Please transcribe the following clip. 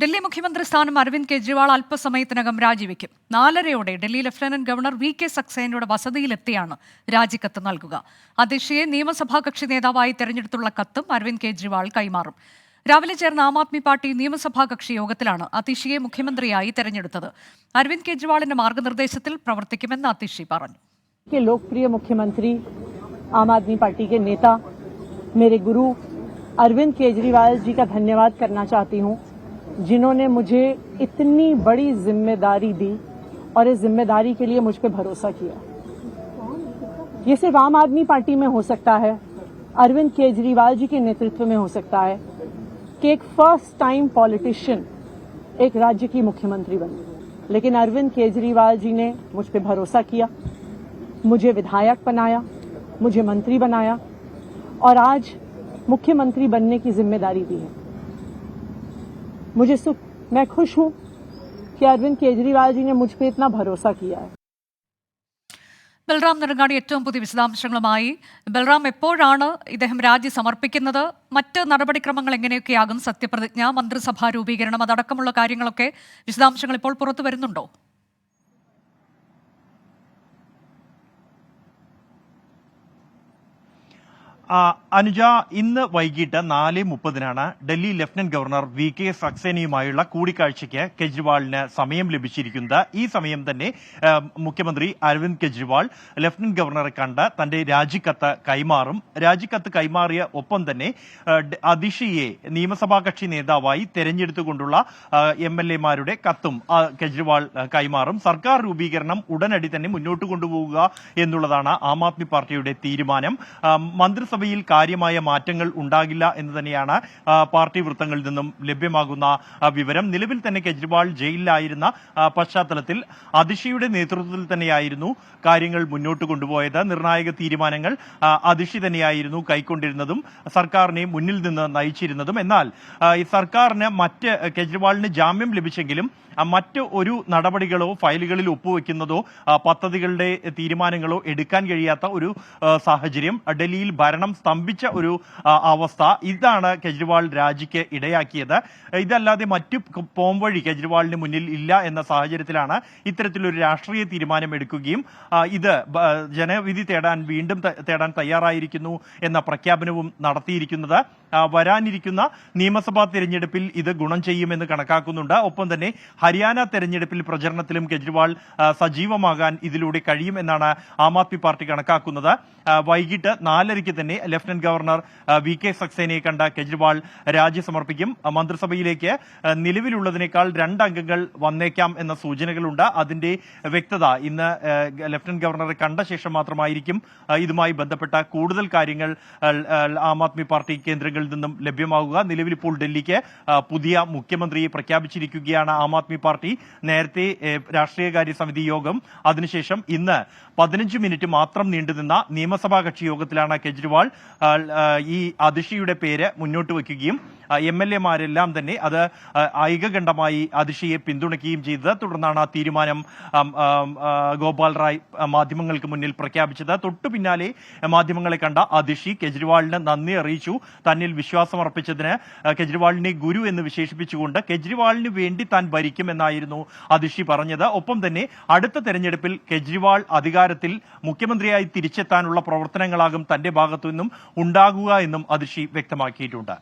ഡൽഹി മുഖ്യമന്ത്രി സ്ഥാനം അരവിന്ദ് കെജ്രിവാൾ അല്പസമയത്തിനകം രാജിവെക്കും. 4:30 ഡൽഹി ലഫ്റ്റനന്റ് ഗവർണർ വി.കെ. സക്സേനയുടെ വസതിയിലെത്തിയാണ് രാജിക്കത്ത് നൽകുക. അതിഷിയെ നിയമസഭാ കക്ഷി നേതാവായി തെരഞ്ഞെടുത്തുള്ള കത്തും അരവിന്ദ് കെജ്രിവാൾ കൈമാറും. രാവിലെ ചേർന്ന ആം ആദ്മി പാർട്ടി നിയമസഭാ കക്ഷി യോഗത്തിലാണ് അതിഷിയെ മുഖ്യമന്ത്രിയായി തെരഞ്ഞെടുത്തത്. അരവിന്ദ് കെജ്രിവാളിന്റെ മാർഗനിർദ്ദേശത്തിൽ പ്രവർത്തിക്കുമെന്ന് അതിഷി പറഞ്ഞു. लोकप्रिय मुख्यमंत्री आम आदमी पार्टी के नेता मेरे गुरु अरविंद केजरीवाल जी का धन्यवाद करना चाहती हूं, जिन्होंने मुझे इतनी बड़ी जिम्मेदारी दी और इस जिम्मेदारी के लिए मुझ पे भरोसा किया। ये सिर्फ आम आदमी पार्टी में हो सकता है, अरविंद केजरीवाल जी के नेतृत्व में हो सकता है कि एक फर्स्ट टाइम पॉलिटिशियन एक राज्य की मुख्यमंत्री बने। लेकिन अरविंद केजरीवाल जी ने मुझ पे भरोसा किया, मुझे विधायक बनाया, मुझे मंत्री बनाया और आज मुख्यमंत्री बनने की जिम्मेदारी दी है। मुझे मैं खुश हूं कि अरविंद केजरीवाल जी ने मुझ पे इतना भरोसा किया है. ബൽറാം നെടുങ്ങാടി ഏറ്റവും പുതിയ വിശദാംശങ്ങളുമായി. ബൽറാം, എപ്പോഴാണ് ഇദ്ദേഹം രാജി സമർപ്പിക്കുന്നത്? മറ്റ് നടപടിക്രമങ്ങൾ എങ്ങനെയൊക്കെയാകും? സത്യപ്രതിജ്ഞ, മന്ത്രിസഭാ രൂപീകരണം അതടക്കമുള്ള കാര്യങ്ങളൊക്കെ വിശദാംശങ്ങൾ ഇപ്പോൾ പുറത്തു വരുന്നുണ്ടോ? അനുജ, ഇന്ന് വൈകിട്ട് 4:30 ഡൽഹി ലഫ്റ്റനന്റ് ഗവർണർ വി.കെ. സക്സേനയുമായുള്ള കൂടിക്കാഴ്ചയ്ക്ക് കെജ്രിവാളിന് സമയം ലഭിച്ചിരിക്കുന്നത്. ഈ സമയം തന്നെ മുഖ്യമന്ത്രി അരവിന്ദ് കെജ്രിവാൾ ലഫ്റ്റനന്റ് ഗവർണറെ കണ്ട് തന്റെ രാജിക്കത്ത് കൈമാറും. രാജിക്കത്ത് കൈമാറിയ ഒപ്പം തന്നെ അതിഷിയെ നിയമസഭാ കക്ഷി നേതാവായി തെരഞ്ഞെടുത്തുകൊണ്ടുള്ള MLA-മാരുടെ കത്തും കെജ്രിവാൾ കൈമാറും. സർക്കാർ രൂപീകരണം ഉടനടി തന്നെ മുന്നോട്ട് കൊണ്ടുപോകുക എന്നുള്ളതാണ് ആം ആദ്മി പാർട്ടിയുടെ തീരുമാനം. മന്ത്രിസഭയിൽ കാര്യമായ മാറ്റങ്ങൾ ഉണ്ടാകില്ല എന്ന് തന്നെയാണ് പാർട്ടി വൃത്തങ്ങളിൽ നിന്നും ലഭ്യമാകുന്ന വിവരം. നിലവിൽ തന്നെ കെജ്രിവാൾ ജയിലിലായിരുന്ന പശ്ചാത്തലത്തിൽ അതിഷിയുടെ നേതൃത്വത്തിൽ തന്നെയായിരുന്നു കാര്യങ്ങൾ മുന്നോട്ട് കൊണ്ടുപോയത്. നിർണായക തീരുമാനങ്ങൾ അതിഷി തന്നെയായിരുന്നു കൈക്കൊണ്ടിരുന്നതും സർക്കാരിനെ മുന്നിൽ നിന്ന് നയിച്ചിരുന്നതും. എന്നാൽ ഈ സർക്കാരിന് കെജ്രിവാളിന് ജാമ്യം ലഭിച്ചെങ്കിലും മറ്റ് ഒരു നടപടികളോ ഫയലുകളിൽ ഒപ്പുവെക്കുന്നതോ പദ്ധതികളുടെ തീരുമാനങ്ങളോ എടുക്കാൻ കഴിയാത്ത ഒരു സാഹചര്യം, ഡൽഹിയിൽ ഭരണം സ്തംഭിച്ച ഒരു അവസ്ഥ, ഇതാണ് കെജ്രിവാൾ രാജിക്ക് ഇടയാക്കിയത്. ഇതല്ലാതെ മറ്റു പോംവഴി കെജ്രിവാളിന് മുന്നിൽ ഇല്ല എന്ന സാഹചര്യത്തിലാണ് ഇത്തരത്തിലൊരു രാഷ്ട്രീയ തീരുമാനം എടുക്കുകയും ഇത് ജനവിധി വീണ്ടും തേടാൻ തയ്യാറായിരിക്കുന്നു എന്ന പ്രഖ്യാപനവും നടത്തിയിരിക്കുന്നത്. വരാനിരിക്കുന്ന നിയമസഭാ തെരഞ്ഞെടുപ്പിൽ ഇത് ഗുണം ചെയ്യുമെന്ന് കണക്കാക്കുന്നുണ്ട്. ഒപ്പം തന്നെ ഹരിയാന തെരഞ്ഞെടുപ്പിൽ പ്രചരണത്തിലും കെജ്രിവാൾ സജീവമാകാൻ ഇതിലൂടെ കഴിയുമെന്നാണ് ആം ആദ്മി പാർട്ടി കണക്കാക്കുന്നത്. വൈകിട്ട് 4:30 തന്നെ ലഫ്റ്റനന്റ് ഗവർണർ വി.കെ. സക്സേനയെ കണ്ട കെജ്രിവാൾ രാജി സമർപ്പിക്കും. മന്ത്രിസഭയിലേക്ക് നിലവിലുള്ളതിനേക്കാൾ 2 അംഗങ്ങൾ വന്നേക്കാം എന്ന സൂചനകളുണ്ട്. അതിന്റെ വ്യക്തത ഇന്ന് ലഫ്റ്റനന്റ് ഗവർണറെ കണ്ട ശേഷം മാത്രമായിരിക്കും ഇതുമായി ബന്ധപ്പെട്ട കൂടുതൽ കാര്യങ്ങൾ ആം ആദ്മി പാർട്ടി കേന്ദ്രങ്ങളിൽ നിന്നും ലഭ്യമാകുക. നിലവിൽ ഇപ്പോൾ ഡൽഹിക്ക് പുതിയ മുഖ്യമന്ത്രിയെ പ്രഖ്യാപിച്ചിരിക്കുകയാണ് ആം ആദ്മി പാർട്ടി. നേരത്തെ രാഷ്ട്രീയകാര്യ സമിതി യോഗം, അതിനുശേഷം ഇന്ന് 15 മിനിറ്റ് മാത്രം നീണ്ടുനിന്ന നിയമസഭാ കക്ഷി യോഗത്തിലാണ് കെജ്രിവാൾ ഈ അതിഷിയുടെ പേര് മുന്നോട്ട് വയ്ക്കുകയും MLA-മാരെല്ലാം തന്നെ അത് ഐകകണ്ഠമായി അതിഷിയെ പിന്തുണയ്ക്കുകയും ചെയ്തത്. തുടർന്നാണ് ആ തീരുമാനം ഗോപാൽ റായ് മാധ്യമങ്ങൾക്ക് മുന്നിൽ പ്രഖ്യാപിച്ചത്. തൊട്ടു പിന്നാലെ മാധ്യമങ്ങളെ കണ്ട അതിഷി കെജ്രിവാളിന് നന്ദി അറിയിച്ചു. തന്നിൽ വിശ്വാസമർപ്പിച്ചതിന് കെജ്രിവാളിനെ ഗുരു എന്ന് വിശേഷിപ്പിച്ചുകൊണ്ട് കെജ്രിവാളിന് വേണ്ടി താൻ ഭരിക്കുമെന്നായിരുന്നു അതിഷി പറഞ്ഞത്. ഒപ്പം തന്നെ അടുത്ത തെരഞ്ഞെടുപ്പിൽ കെജ്രിവാൾ അധികാരത്തിൽ മുഖ്യമന്ത്രിയായി തിരിച്ചെത്താനുള്ള പ്രവർത്തനങ്ങളാകും തന്റെ ഭാഗത്തു നിന്നും ഉണ്ടാകുക എന്നും അതിഷി വ്യക്തമാക്കിയിട്ടുണ്ട്.